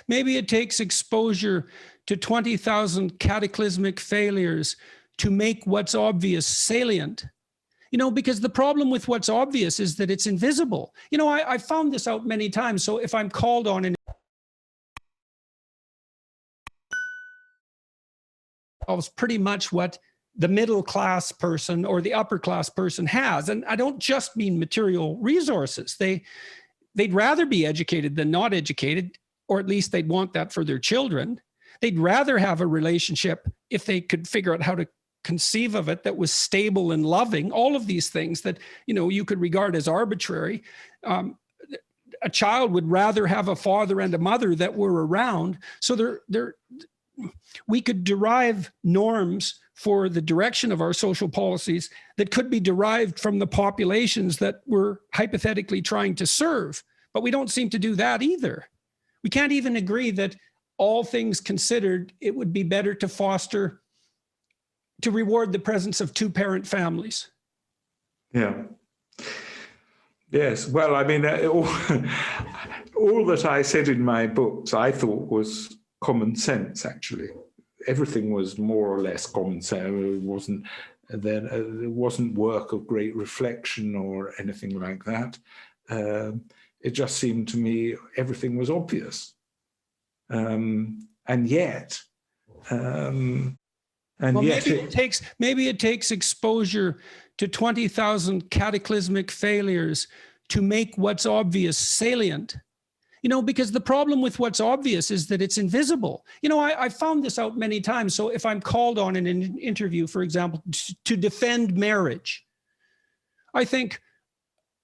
maybe it takes exposure to 20,000 cataclysmic failures to make what's obvious salient. You know, because the problem with what's obvious is that it's invisible. You know, I found this out many times. So if I'm called on an pretty much what the middle class person or the upper class person has. And I don't just mean material resources. They'd rather be educated than not educated, or at least they'd want that for their children. They'd rather have a relationship if they could figure out how to conceive of it that was stable and loving, all of these things that, you know, you could regard as arbitrary. A child would rather have a father and a mother that were around. So we could derive norms for the direction of our social policies that could be derived from the populations that we're hypothetically trying to serve. But we don't seem to do that either. We can't even agree that all things considered, it would be better to reward the presence of two-parent families. Yeah. Yes. Well, I mean, all that I said in my books, I thought was common sense, actually. Everything was more or less common sense. It wasn't work of great reflection or anything like that. It just seemed to me everything was obvious. And yet, maybe it takes exposure to 20,000 cataclysmic failures to make what's obvious salient. You know, because the problem with what's obvious is that it's invisible. You know, I found this out many times. So if I'm called on in an interview, for example, to defend marriage, I think,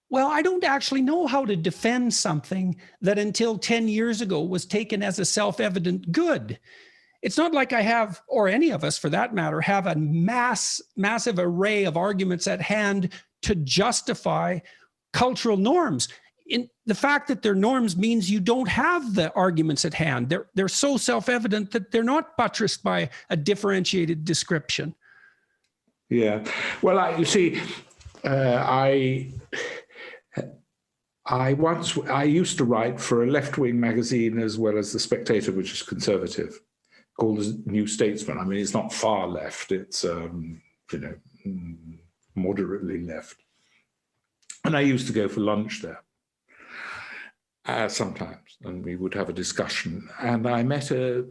well, I don't actually know how to defend something that until 10 years ago was taken as a self-evident good. It's not like I have, or any of us for that matter, have a massive array of arguments at hand to justify cultural norms. In the fact that they're norms means you don't have the arguments at hand. They're so self-evident that they're not buttressed by a differentiated description. Yeah. Well, you see, I used to write for a left-wing magazine as well as The Spectator, which is conservative, called The New Statesman. I mean, it's not far left. It's, moderately left. And I used to go for lunch there sometimes, and we would have a discussion. And I met a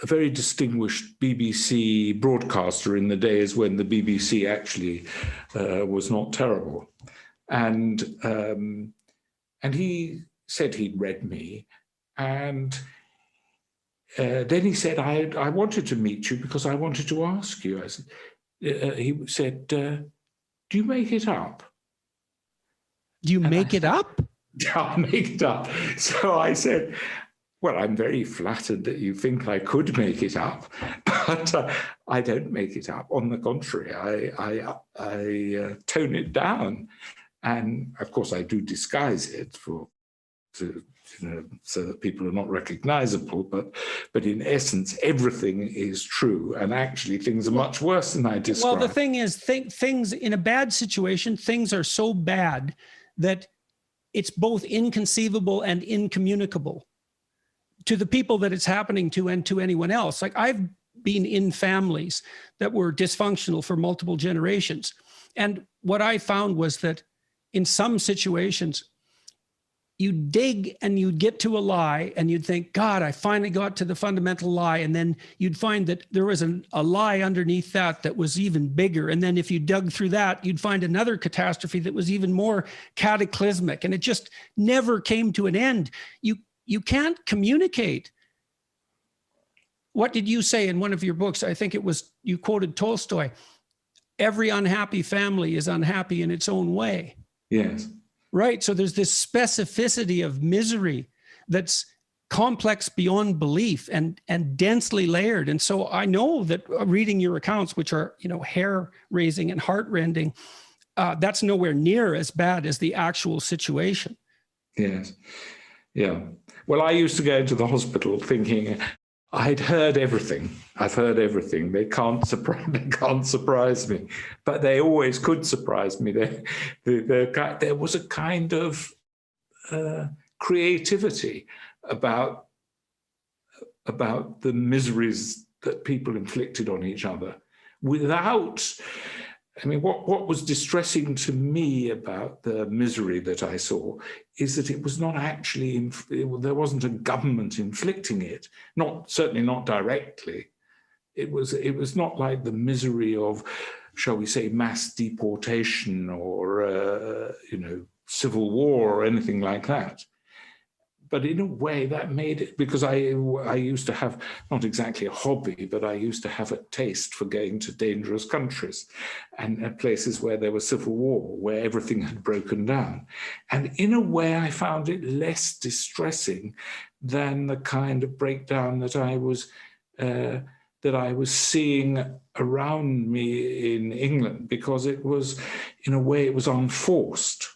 very distinguished BBC broadcaster in the days when the BBC actually was not terrible. And he said he'd read me, and then he said, I wanted to meet you because I wanted to ask you. He said, do you make it up? Do you make it up? I make it up. So I said, well, I'm very flattered that you think I could make it up, but I don't make it up. On the contrary, I tone it down. And of course, I do disguise it so that people are not recognizable, but in essence, everything is true. And actually, things are much worse than I described. Well, the thing is, things in a bad situation, things are so bad that it's both inconceivable and incommunicable to the people that it's happening to and to anyone else. Like, I've been in families that were dysfunctional for multiple generations. And what I found was that in some situations, you'd dig and you'd get to a lie and you'd think, God, I finally got to the fundamental lie. And then you'd find that there was a lie underneath that was even bigger. And then if you dug through that, you'd find another catastrophe that was even more cataclysmic. And it just never came to an end. You can't communicate. What did you say in one of your books? I think it was, you quoted Tolstoy. Every unhappy family is unhappy in its own way. Yes. Right. So there's this specificity of misery that's complex beyond belief and densely layered. And so I know that reading your accounts, which are, hair-raising and heart-rending, that's nowhere near as bad as the actual situation. Yes. Yeah. Well, I used to go into the hospital thinking, I'd heard everything. I've heard everything. They can't surprise me, but they always could surprise me. There was a kind of creativity about about the miseries that people inflicted on each other without, I mean, what was distressing to me about the misery that I saw is that it was not actually, there wasn't a government inflicting it, certainly not directly. It was not like the misery of, shall we say, mass deportation or, civil war or anything like that. But in a way that made it, because I used to have, not exactly a hobby, but I used to have a taste for going to dangerous countries and places where there was civil war, where everything had broken down. And in a way I found it less distressing than the kind of breakdown that I was seeing around me in England, because it was, in a way, it was unforced.